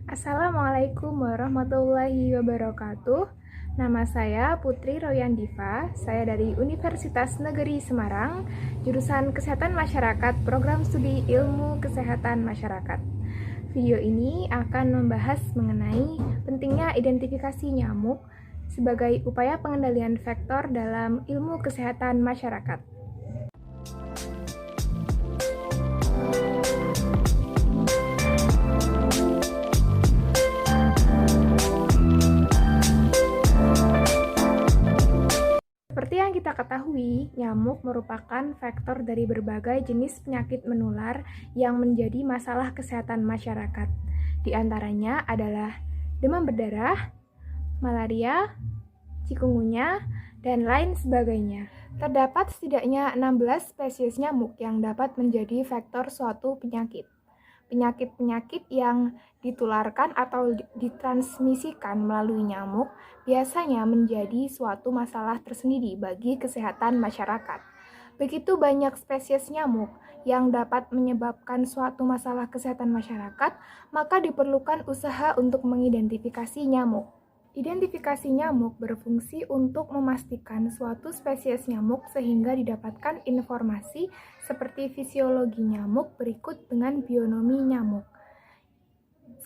Assalamualaikum warahmatullahi wabarakatuh. Nama saya Putri Royandiva. Saya dari Universitas Negeri Semarang, jurusan Kesehatan Masyarakat, Program Studi Ilmu Kesehatan Masyarakat. Video ini akan membahas mengenai pentingnya identifikasi nyamuk sebagai upaya pengendalian vektor dalam ilmu kesehatan masyarakat. Seperti yang kita ketahui, nyamuk merupakan vektor dari berbagai jenis penyakit menular yang menjadi masalah kesehatan masyarakat. Di antaranya adalah demam berdarah, malaria, cikungunya, dan lain sebagainya. Terdapat setidaknya 16 spesies nyamuk yang dapat menjadi vektor suatu penyakit. Penyakit-penyakit yang ditularkan atau ditransmisikan melalui nyamuk biasanya menjadi suatu masalah tersendiri bagi kesehatan masyarakat. Begitu banyak spesies nyamuk yang dapat menyebabkan suatu masalah kesehatan masyarakat, maka diperlukan usaha untuk mengidentifikasi nyamuk. Identifikasi nyamuk berfungsi untuk memastikan suatu spesies nyamuk sehingga didapatkan informasi seperti fisiologi nyamuk berikut dengan bionomi nyamuk.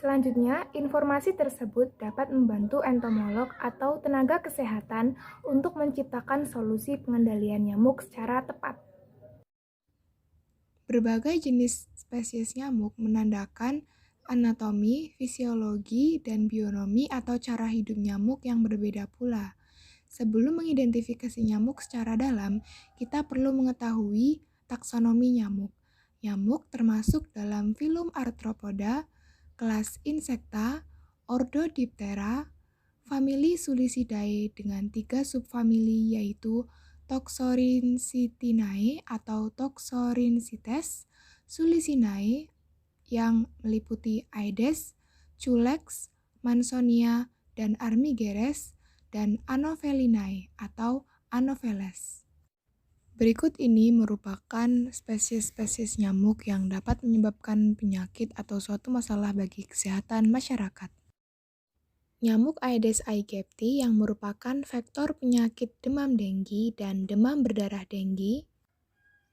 Selanjutnya, informasi tersebut dapat membantu entomolog atau tenaga kesehatan untuk menciptakan solusi pengendalian nyamuk secara tepat. Berbagai jenis spesies nyamuk menandakan anatomi, fisiologi, dan bionomi atau cara hidup nyamuk yang berbeda pula. Sebelum mengidentifikasi nyamuk secara dalam, kita perlu mengetahui taksonomi nyamuk. Nyamuk termasuk dalam filum Arthropoda, kelas Insecta, ordo Diptera, famili Sulicidae dengan 3 subfamili yaitu Toxorincitinae atau Toxorincites, Sulicinae yang meliputi Aedes, Culex, Mansonia, dan Armigeres, dan Anophelinae atau Anopheles. Berikut ini merupakan spesies-spesies nyamuk yang dapat menyebabkan penyakit atau suatu masalah bagi kesehatan masyarakat. Nyamuk Aedes aegypti yang merupakan vektor penyakit demam denggi dan demam berdarah denggi.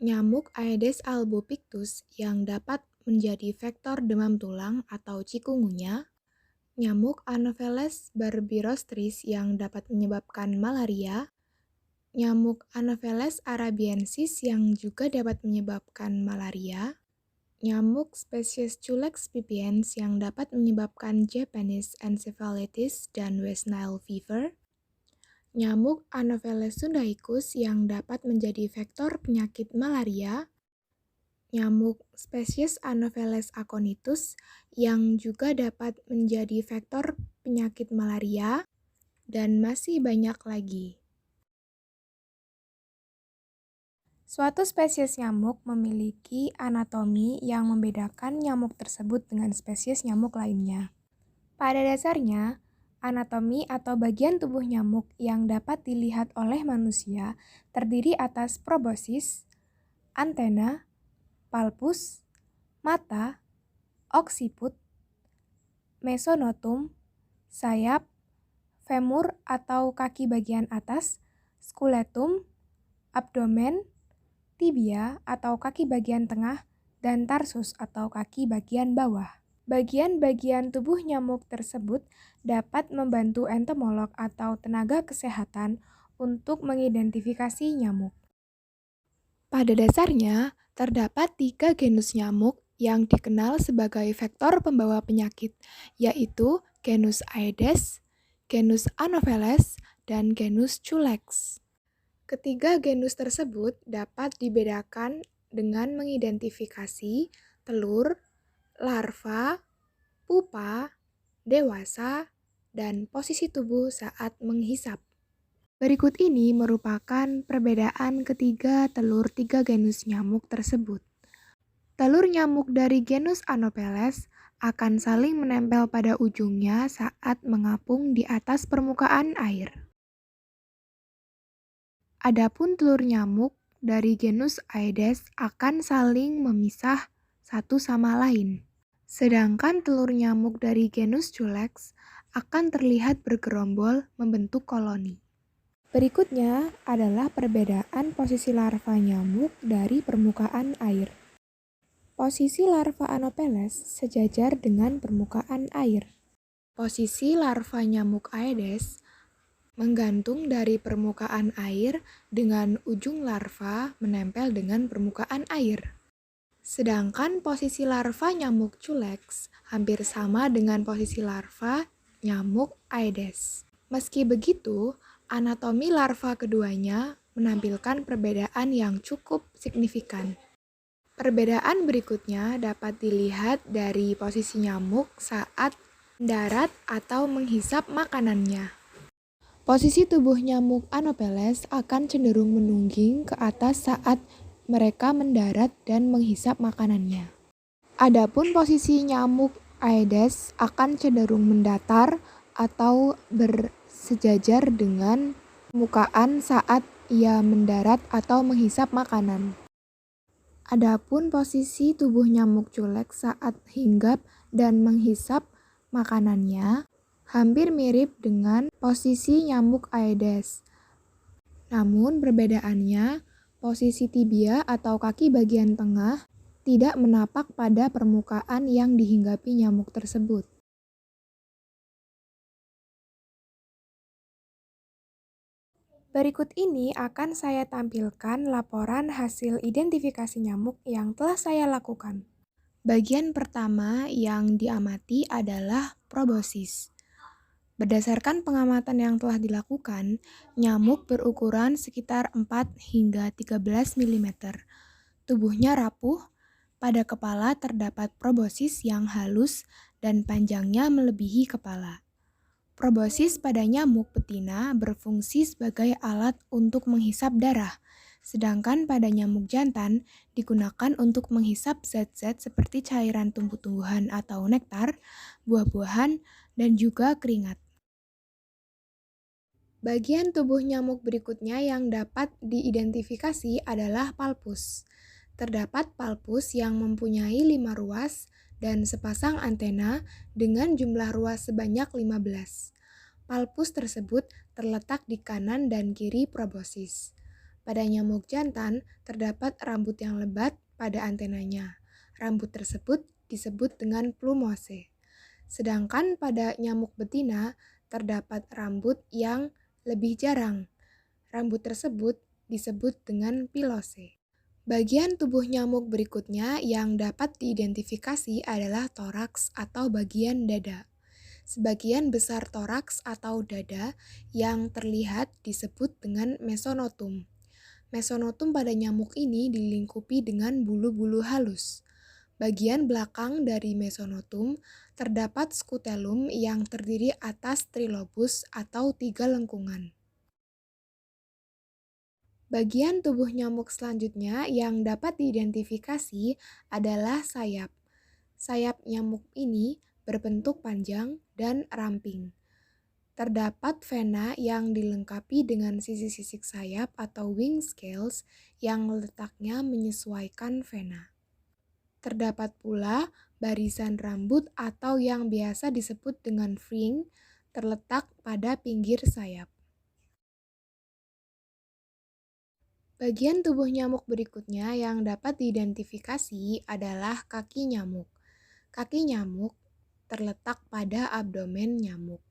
Nyamuk Aedes albopictus yang dapat menjadi vektor demam tulang atau cikungunya. Nyamuk Anopheles barbirostris yang dapat menyebabkan malaria. Nyamuk Anopheles arabiensis yang juga dapat menyebabkan malaria. Nyamuk spesies Culex pipiens yang dapat menyebabkan Japanese encephalitis dan West Nile fever. Nyamuk Anopheles sundaicus yang dapat menjadi vektor penyakit malaria. Nyamuk spesies Anopheles aconitus yang juga dapat menjadi vektor penyakit malaria, dan masih banyak lagi. Suatu spesies nyamuk memiliki anatomi yang membedakan nyamuk tersebut dengan spesies nyamuk lainnya. Pada dasarnya, anatomi atau bagian tubuh nyamuk yang dapat dilihat oleh manusia terdiri atas proboscis, antena, palpus, mata, occiput, mesonotum, sayap, femur atau kaki bagian atas, skeletum, abdomen, tibia atau kaki bagian tengah, dan tarsus atau kaki bagian bawah. Bagian-bagian tubuh nyamuk tersebut dapat membantu entomolog atau tenaga kesehatan untuk mengidentifikasi nyamuk. Pada dasarnya, terdapat 3 genus nyamuk yang dikenal sebagai vektor pembawa penyakit, yaitu genus Aedes, genus Anopheles, dan genus Culex. Ketiga genus tersebut dapat dibedakan dengan mengidentifikasi telur, larva, pupa, dewasa, dan posisi tubuh saat menghisap. Berikut ini merupakan perbedaan ketiga telur 3 genus nyamuk tersebut. Telur nyamuk dari genus Anopheles akan saling menempel pada ujungnya saat mengapung di atas permukaan air. Adapun telur nyamuk dari genus Aedes akan saling memisah satu sama lain. Sedangkan telur nyamuk dari genus Culex akan terlihat bergerombol membentuk koloni. Berikutnya adalah perbedaan posisi larva nyamuk dari permukaan air. Posisi larva Anopheles sejajar dengan permukaan air. Posisi larva nyamuk Aedes menggantung dari permukaan air dengan ujung larva menempel dengan permukaan air. Sedangkan posisi larva nyamuk Culex hampir sama dengan posisi larva nyamuk Aedes. Meski begitu, anatomi larva keduanya menampilkan perbedaan yang cukup signifikan. Perbedaan berikutnya dapat dilihat dari posisi nyamuk saat mendarat atau menghisap makanannya. Posisi tubuh nyamuk Anopheles akan cenderung menungging ke atas saat mereka mendarat dan menghisap makanannya. Adapun posisi nyamuk Aedes akan cenderung mendatar atau bersejajar dengan permukaan saat ia mendarat atau menghisap makanan. Adapun posisi tubuh nyamuk Culex saat hinggap dan menghisap makanannya hampir mirip dengan posisi nyamuk Aedes. Namun perbedaannya, posisi tibia atau kaki bagian tengah tidak menapak pada permukaan yang dihinggapi nyamuk tersebut. Berikut ini akan saya tampilkan laporan hasil identifikasi nyamuk yang telah saya lakukan. Bagian pertama yang diamati adalah proboscis. Berdasarkan pengamatan yang telah dilakukan, nyamuk berukuran sekitar 4 hingga 13 mm. Tubuhnya rapuh, pada kepala terdapat proboscis yang halus dan panjangnya melebihi kepala. Proboscis pada nyamuk betina berfungsi sebagai alat untuk menghisap darah, sedangkan pada nyamuk jantan digunakan untuk menghisap zat-zat seperti cairan tumbuh-tumbuhan atau nektar, buah-buahan, dan juga keringat. Bagian tubuh nyamuk berikutnya yang dapat diidentifikasi adalah palpus. Terdapat palpus yang mempunyai 5 ruas dan sepasang antena dengan jumlah ruas sebanyak 15. Palpus tersebut terletak di kanan dan kiri proboscis. Pada nyamuk jantan terdapat rambut yang lebat pada antenanya. Rambut tersebut disebut dengan plumose. Sedangkan pada nyamuk betina terdapat rambut yang lebih jarang. Rambut tersebut disebut dengan pilose. Bagian tubuh nyamuk berikutnya yang dapat diidentifikasi adalah toraks atau bagian dada. Sebagian besar toraks atau dada yang terlihat disebut dengan mesonotum. Mesonotum pada nyamuk ini dilingkupi dengan bulu-bulu halus. Bagian belakang dari mesonotum terdapat scutellum yang terdiri atas trilobus atau 3 lengkungan. Bagian tubuh nyamuk selanjutnya yang dapat diidentifikasi adalah sayap. Sayap nyamuk ini berbentuk panjang dan ramping. Terdapat vena yang dilengkapi dengan sisi-sisi sayap atau wing scales yang letaknya menyesuaikan vena. Terdapat pula barisan rambut atau yang biasa disebut dengan fring terletak pada pinggir sayap. Bagian tubuh nyamuk berikutnya yang dapat diidentifikasi adalah kaki nyamuk. Kaki nyamuk terletak pada abdomen nyamuk.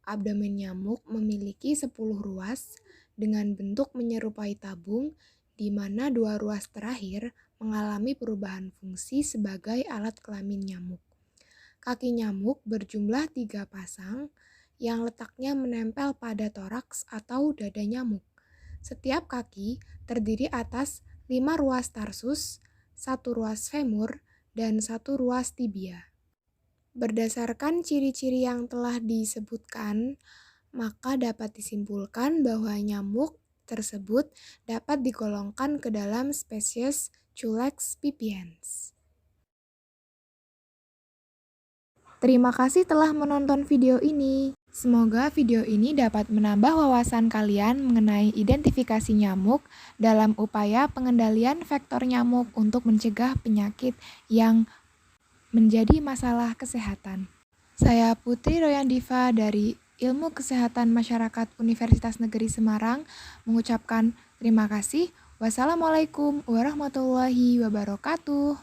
Abdomen nyamuk memiliki 10 ruas dengan bentuk menyerupai tabung di mana 2 ruas terakhir mengalami perubahan fungsi sebagai alat kelamin nyamuk. Kaki nyamuk berjumlah 3 pasang yang letaknya menempel pada toraks atau dada nyamuk. Setiap kaki terdiri atas 5 ruas tarsus, 1 ruas femur, dan 1 ruas tibia. Berdasarkan ciri-ciri yang telah disebutkan, maka dapat disimpulkan bahwa nyamuk tersebut dapat digolongkan ke dalam spesies Culex pipiens. Terima kasih telah menonton video ini. Semoga video ini dapat menambah wawasan kalian mengenai identifikasi nyamuk dalam upaya pengendalian vektor nyamuk untuk mencegah penyakit yang menjadi masalah kesehatan. Saya Putri Royandiva dari Ilmu Kesehatan Masyarakat Universitas Negeri Semarang mengucapkan terima kasih. Wassalamualaikum warahmatullahi wabarakatuh.